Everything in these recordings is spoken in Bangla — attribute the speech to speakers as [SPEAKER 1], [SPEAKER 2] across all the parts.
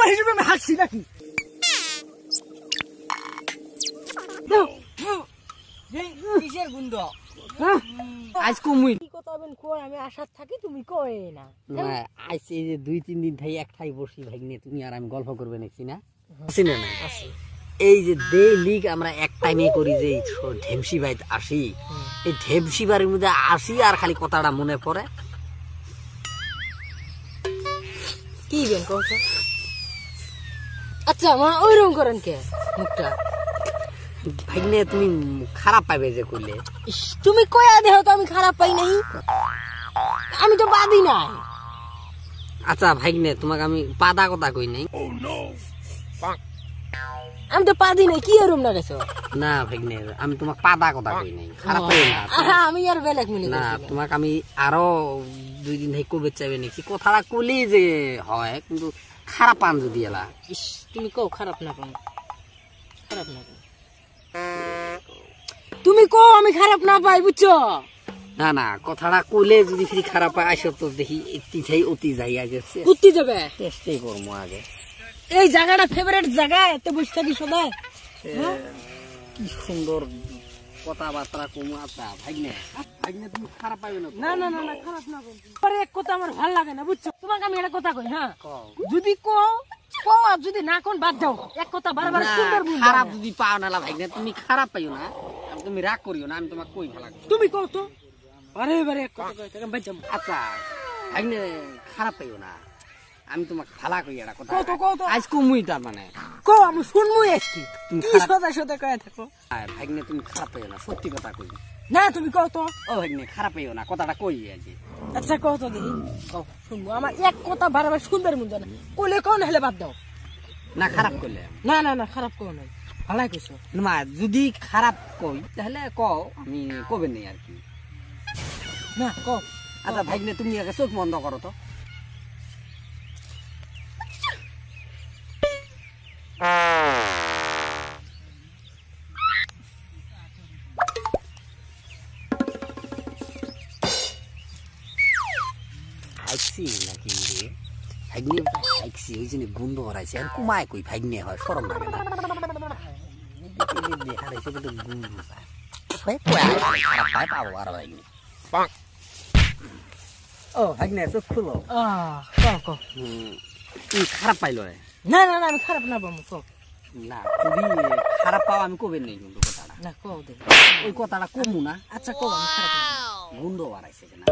[SPEAKER 1] তোমার হিসেবে আমি হাসছি নাকি? কিসের গুন্দ?
[SPEAKER 2] আজ কমুই
[SPEAKER 1] কি কথা বলেন কই আমি আশাত থাকি তুমি কই না।
[SPEAKER 2] আজ এই যে 2-3 দিন থাই একটাই বসি ভাগ্নে তুমি আর আমি গল্প করবে নাকি না? চিনে না এই যে ডেইলি আমরা এক টাইমে করি যে ঢেমসি বাইত আসি এই ঢেমসি বাড়ির মধ্যে আসি আর খালি কথাটা মনে পড়ে
[SPEAKER 1] কি বেন কত? আচ্ছা মা ওইরকম করেন কে মুখটা?
[SPEAKER 2] ভাগ্নে তুমি খারাপ পাবে যে কইলে।
[SPEAKER 1] তুমি কয়া দেহ তো আমি খারাপ পাই নাই, আমি তো বাদি নাই।
[SPEAKER 2] আচ্ছা ভাগ্নে তোমাকে আমি পাদা কথা কই নাই।
[SPEAKER 1] আমি তো পাদি নাই, কি এরম না গেছো?
[SPEAKER 2] না ভাগ্নে আমি তোমাকে পাদা কথা কই নাই, খারাপ পাই না।
[SPEAKER 1] আমি আর বেলেগ মিলি
[SPEAKER 2] না তোমাকে আমি আরো 2 দিন থেকে কবে চাইবে নাকি কথাটা কলি যে হয় কিন্তু খারাপ পান যদি এলা।
[SPEAKER 1] তুমি কও খারাপ না পাও, খারাপ না পাও তুমি কও আমি খারাপ না পাই বুঝছো?
[SPEAKER 2] না না কথাটা কইলে যদি ফিরি খারাপ পায় আসো তো দেখি একটি যাই অতি যাই আগে
[SPEAKER 1] কুত্তি যাবে
[SPEAKER 2] টেস্টই করবো আগে।
[SPEAKER 1] এই জায়গাটা ফেভারিট জায়গা, এতে বসে থাকি সদাই।
[SPEAKER 2] কি সুন্দর কথাবার্তা কমু। আচ্ছা ভাগ্নে ভাগ্নে তুমি খারাপ পাইবে না?
[SPEAKER 1] না না না না খারাপ না বলছি, পরে এক কথা আমার ভালো লাগে না বুঝছো। তোমাকে আমি একটা কথা কই, হ্যাঁ যদি কও কও আর যদি না কোন বাদ দাও। এক কথা বারবার সুন্দর বলবা।
[SPEAKER 2] খারাপ যদি পাও না ভাগ্নে তুমি খারাপ পাইও না, তুমি রাগ করিও না, আমি তোমাকে কই ভালো
[SPEAKER 1] তুমি কও তো আরে বারে এক কথা কই তাকে বাদ যাও।
[SPEAKER 2] আচ্ছা ভাগ্নে খারাপ পাইও না, আমি তোমাকে ভালো কই একটা কথা।
[SPEAKER 1] কও তো
[SPEAKER 2] আজ কমুই তার মানে
[SPEAKER 1] কও আমি শুনমুই আজকে। কি সদা সদা কয় থাকো?
[SPEAKER 2] আর ভাগ্নে তুমি খারাপ পাইও না, সত্যি কথা কই।
[SPEAKER 1] না তুমি কও তো।
[SPEAKER 2] ও ভাগ্নে খারাপ পাইও না, কথাটা কই আজ।
[SPEAKER 1] আচ্ছা কও তো দেখি, কও শুনবো। আমার এক কথা বারবার সুন্দর মন জানা কইলে কোন হেলে বাদ দাও।
[SPEAKER 2] না খারাপ করলে
[SPEAKER 1] না না না খারাপ কও নাই, ভালাই কইছো।
[SPEAKER 2] না যদি খারাপ কই তাহলে কও, আমি কবে নেই আর কি।
[SPEAKER 1] না কও।
[SPEAKER 2] আচ্ছা ভাগ্নে তুমি আগে চোখ বন্ধ করো তো। হাইছি নাকি রে ভাগ্নে? হাইছি ওই জন্য গন্ধ হরাইছে আর কুমায় কই ভাগ্নে হয় শরম লাগে না? হারাইছে কিন্তু গন্ধ খারাপ পায় পাবো আর ভাগ্নে। ও ভাগ্নে চোখ খুলো।
[SPEAKER 1] কও কও।
[SPEAKER 2] তুমি খারাপ পাইলো?
[SPEAKER 1] না না না আমি খারাপ না পাবো, কও।
[SPEAKER 2] না যদি খারাপ পাও আমি কবে নেই কিন্তু কথাটা।
[SPEAKER 1] না কও দেখি
[SPEAKER 2] ওই কথাটা কমু না।
[SPEAKER 1] আচ্ছা কও আমি খারাপ না।
[SPEAKER 2] গন্ধ বাড়াইছে কেনা?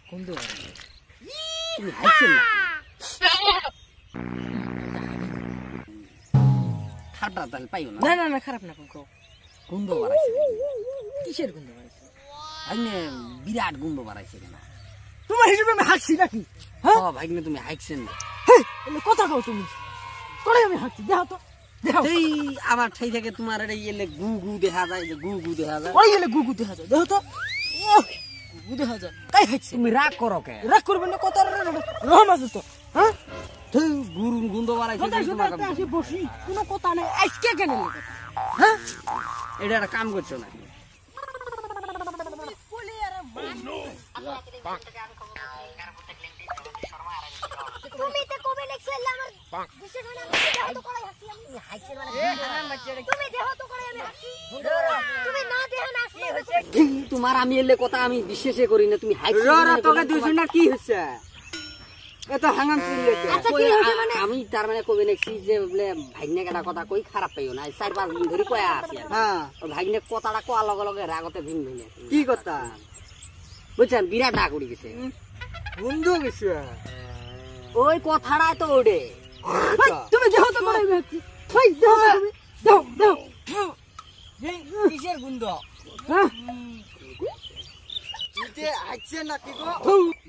[SPEAKER 1] কোন দে
[SPEAKER 2] তুমি হাইছেন না খারাপটা তাহলে পাইও না?
[SPEAKER 1] না না না খারাপ না কও।
[SPEAKER 2] গন্ধ বাড়াইছে
[SPEAKER 1] কিসের গন্ধ বাড়াইছে?
[SPEAKER 2] ভাগ্নে বিরাট গন্ধ বাড়াইছে কেনা?
[SPEAKER 1] তোমার হিসেবে আমি হাসছি নাকি? হ্যাঁ
[SPEAKER 2] ভাগ্নে তুমি হাইছেন না
[SPEAKER 1] কথা কও তুমি। করে আমি হাসছি দেখো তো, দেখো
[SPEAKER 2] এই আমার ঠাই থেকে তোমার এলে গু গু দেখা যায়, যে গু গু দেখা যায়।
[SPEAKER 1] ওই গেলে গুগু দেখা যায়, দেখো তো গুগু দেখা যায়। তাই হাসছি।
[SPEAKER 2] তুমি রাগ করো কে?
[SPEAKER 1] রাগ করবে না, কথা রহম আছে তো। হ্যাঁ
[SPEAKER 2] গুরু গন্ধ বাড়াইছে
[SPEAKER 1] তোমাকে আসি বসি কোনো কথা নেই, আজকে কেন কথা? হ্যাঁ
[SPEAKER 2] এটা একটা কাম করছো না?
[SPEAKER 3] তুমি তো কবে লেখছিলে আমার বিশেষ মানে আমি তো করাই হাসি আমি হাসি মানে তুমি দেহ তো করে আমি হাসি তুমি না দেহ না আসলে হচ্ছে
[SPEAKER 2] তোমার আমি এলে কথা আমি বিশ্বাসই করি না। তুমি হাইছো
[SPEAKER 1] রা তোকে দিছ না কি হচ্ছে? এত হাঙ্গাম চললে
[SPEAKER 3] আচ্ছা কি হচ্ছে মানে?
[SPEAKER 2] আমি তার মানে কবে লিখছি যে বলে ভাগ্নে একটা কথা কই খারাপ পাইও না। 4-5 দিন ধরে কয়া আছি।
[SPEAKER 1] হ্যাঁ
[SPEAKER 2] ভাগ্নে কথাটা কোয়া লগে লগে রাগতে ভিন ভিনে
[SPEAKER 1] কি কথা
[SPEAKER 2] বুঝছেন? বিরাট রাগ উড়ি গেছে।
[SPEAKER 1] বন্ধু গেছে
[SPEAKER 2] ওই কথাটাই তো ওড়ে।
[SPEAKER 1] তুমি দেহ তো করে আমি হাসছি। ওই দেহ তুমি দাও দাও কিসের গন্ধ? হ্যাঁ ইতে হাসছে নাকি গো?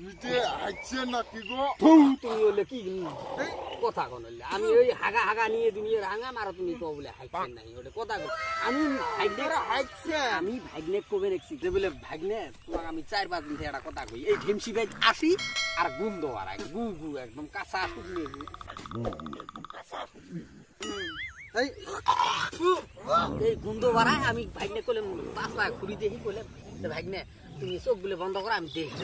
[SPEAKER 4] ইতে হাইছে নাকি গো?
[SPEAKER 2] তুমি বলে কি কথা কোন? আমি ওই হাগা হাগা নিয়ে তুমি রাঙা মারো, তুমি তো বলে হাইছেন নাই ওটা কথা কোন? আমি ভাগ্নে
[SPEAKER 1] হাসছে
[SPEAKER 2] আমি ভাগ্নে কবে দেখছি যে বলে ভাগ্নে তোমাকে আমি 4-5 দিন থেকে একটা কথা কই। এই ঢেমসি বাইত আসি আর গন্ধ আর গু গু একদম কাঁচা শুকনো গু এই গন্ধ বাড়ায়। আমি ভাগ্নে কইলে পাঁচটা ঘুরি দেখি কইলে ভাগ্নে তুমি চোখ গুলো বন্ধ করো আমি দেখি।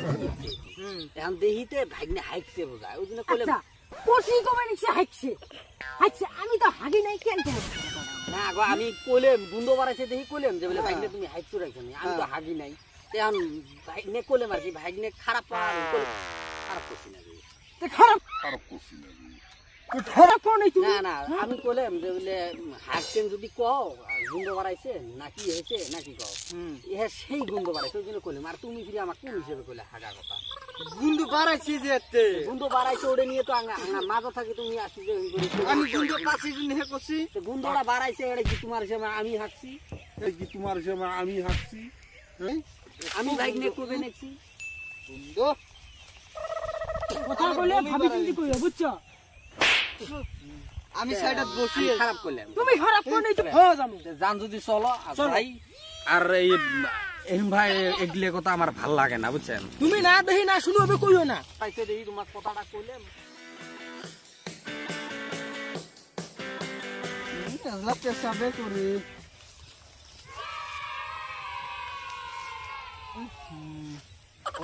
[SPEAKER 2] এখন দেখিতে ভাগ্নে হাইটছে বোঝায় ওই জন্য কইলে
[SPEAKER 1] কষি কবে নিচ্ছে হাইছে হাইছে আমি তো হাগি নাই কেন কেন
[SPEAKER 2] না গো আমি কইলাম গুন্দ বাড়াইছে দেখি কইলাম যে বলে ভাইনে তুমি হাইট চুরাইছো নি আমি তো হাগি নাই এখন ভাইনে কইলাম আর কি ভাইনে খারাপ খারাপ করছি না
[SPEAKER 1] তো খারাপ
[SPEAKER 4] খারাপ করছি না
[SPEAKER 1] তো খারাপ কোন তুমি
[SPEAKER 2] না না আমি কইলাম যে বলে হাগছেন যদি কও গুন্দ বাড়াইছে নাকি হয়েছে নাকি কও ইহা সেই গুন্দ বাড়াইছে ওই জন্য কইলাম আর তুমি ফিরে আমার কোন হিসেবে কইলে হাগা কথা
[SPEAKER 5] গুন্ডু বাড়াইছি যে এতে
[SPEAKER 2] গুন্দ বাড়াইছে ওটা নিয়ে তো মাঝে থাকি তুমি আসি যে
[SPEAKER 5] আমি গুন্ডু কাছি জন্য হে করছি
[SPEAKER 2] গুন্দটা বাড়াইছে এটা কি তোমার হিসেবে আমি হাগছি
[SPEAKER 4] এই কি তোমার সময় আমি হাঁটছি
[SPEAKER 2] আমি ভাইনে কবে নেছি
[SPEAKER 5] গুন্ডু
[SPEAKER 1] কথা বলে ভাবি চিন্তি কইও বুঝছো
[SPEAKER 5] আমি সাইডে বসি
[SPEAKER 2] খারাপ করলাম
[SPEAKER 1] তুমি খারাপ কোন নাই তো হ্যাঁ জানো
[SPEAKER 2] জান যদি চলো ভাই আর এই ভাই এগুলো কথা আমার ভাল লাগে না বুঝছেন
[SPEAKER 1] তুমি না দেখি না শুনো হবে কইও না
[SPEAKER 2] তাইতে দেখি তোমার কথাটা কইলাম
[SPEAKER 5] লাতে সাবে করি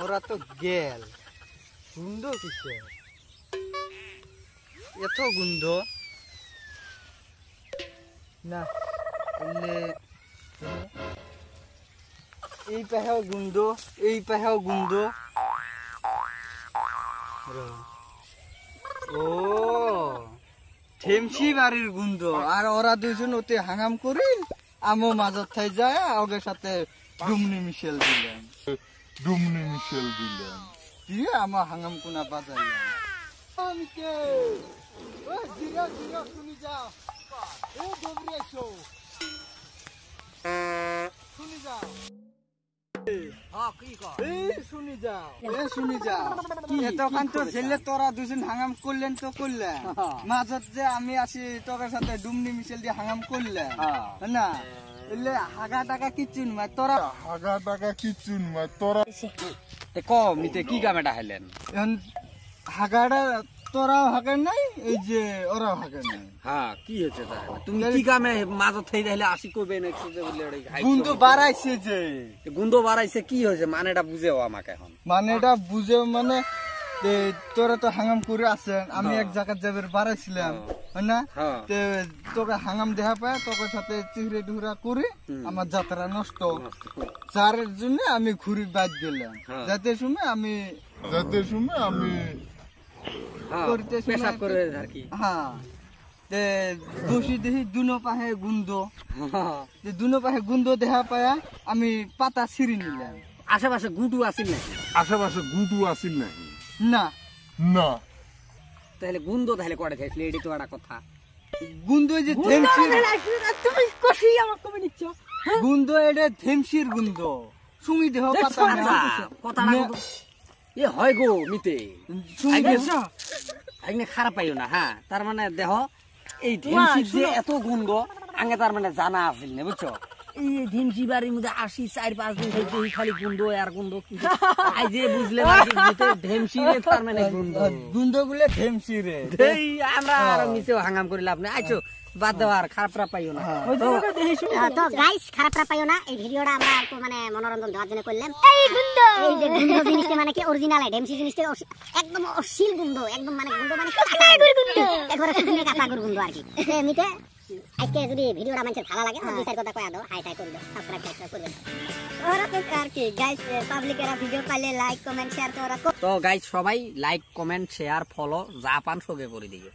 [SPEAKER 5] ওরা তো গেল গুন্ডু কিসে এত গুন্ড না এই পাহেও গুন্ড এই পাহেও গুন্ড ও থেমসি বাড়ির গুন্ড আর ওরা দুজন ওতে হাঙ্গাম করি আমও মাঝত থাই যায় ওদের সাথে ডুমনি মিশেল দিলেন
[SPEAKER 4] ডুমনি মিশেল দিলেন
[SPEAKER 5] দিয়ে আমার হাঙ্গাম কোনা বাজাইলাম আমি কে ও জিরা জিরা শুনি যাও ও ডবরে এসো শুনি যাও
[SPEAKER 2] হ্যাঁ কি কও
[SPEAKER 5] শুনি যাও এতক্ষণ তো ছেলে তোরা দুজন হাঙ্গাম করলেন তো করলেন মাঝত যে আমি আসি তোর সাথে ডুমনি মিশেল দিয়ে হাঙ্গাম করলেন না এলে হাগা টাকা কিচ্ছু নয় তোরা
[SPEAKER 4] হাগা টাকা কিচ্ছু নয় তোরা
[SPEAKER 2] তে কম নিতে কি কামেটা হাইলেন
[SPEAKER 5] এখন হাগাটা তোরাও হাগেন নাই এই যে ওরাও হাগেন নাই
[SPEAKER 2] হ্যাঁ কি হয়েছে তাহলে তুমি কি কামে মাঝত থাই তাহলে আসি কইবে নেক্সট যে বলে
[SPEAKER 5] গুন্দ বাড়াইছে যে
[SPEAKER 2] গুন্দ বাড়াইছে কি হয়েছে মানেটা বুঝেও আমাকে এখন
[SPEAKER 5] মানে এটা বুঝে মানে তোরা তো হাঙ্গাম করে আছেন আমি এক জায়গায় যাবে বাড়াইছিলাম না তোকে হাঙ্গাম দেখা পায় তোকে সাথে চিহরে ডুহরা করে আমার যাত্রা নষ্ট যার জন্য আমি ঘুরি বাদ গেলাম যাতে সময় আমি করতে
[SPEAKER 2] পেশাব করে আর কি
[SPEAKER 5] হ্যাঁ বসি দেখি দুনো পাহে গুন্দ দুনো পাহে গুন্দ দেখা পায়া আমি পাতা ছিঁড়ি নিলাম
[SPEAKER 2] আশেপাশে গুটু আসিল নাকি
[SPEAKER 4] আশেপাশে গুটু আসিল নাকি
[SPEAKER 5] না
[SPEAKER 4] না
[SPEAKER 2] তাহলে গুন্দ তাহলে করে খাইছিল এটি তো একটা কথা
[SPEAKER 5] গুন্দ যে থেমসির
[SPEAKER 1] তুমি কষি আমার কবে নিচ্ছ
[SPEAKER 5] গুন্দ এটা থেমসির গুন্দ সুমি দেহ পাতা না
[SPEAKER 2] কথাটা এ হয় গো মিতে
[SPEAKER 5] সুমি
[SPEAKER 2] আইনে খারাপ পাইও না হ্যাঁ তার মানে দেহ এই ঢেমসি যে এত গুন্দ আগে তার মানে জানা আছিল না বুঝছো এই ঢেমসি বাড়ির মধ্যে 4-5 দিন থেকে খালি গুন্দ আর গুন্দ আই যে বুঝলে ঢেমসি রে তার মানে
[SPEAKER 5] গুন্দ গুলে থেমসি রে
[SPEAKER 2] আমরা আর মিছেও হাঙ্গাম করিলা আপনি আইছো বাদ দেওয়ার খারাপ পাইও না
[SPEAKER 3] তো গাইস খারাপ পাইও না এই ভিডিওটা আমরা একটু মানে মনোরঞ্জন দেওয়ার জন্য করলাম এই গুন্ড এই যে গুন্ড জিনিসটা মানে কি অরিজিনাল ঢেমসি জিনিসটা একদম অশ্লীল গুন্ড একদম মানে গুন্ড মানে কাঁচাগুর গুন্ড একবারে শুকনো কাঁচাগুর গুন্ড আর কি এমনিতে আজকে যদি ভিডিওটা মানুষের ভালো লাগে দুই চার কথা কয়া দাও হাই করে দাও সাবস্ক্রাইব করবে ওরা তো আর কি গাইস পাবলিকেরা ভিডিও পাইলে লাইক কমেন্ট শেয়ার করা
[SPEAKER 2] তো গাইস সবাই লাইক কমেন্ট শেয়ার ফলো যা পান সবে করে দিও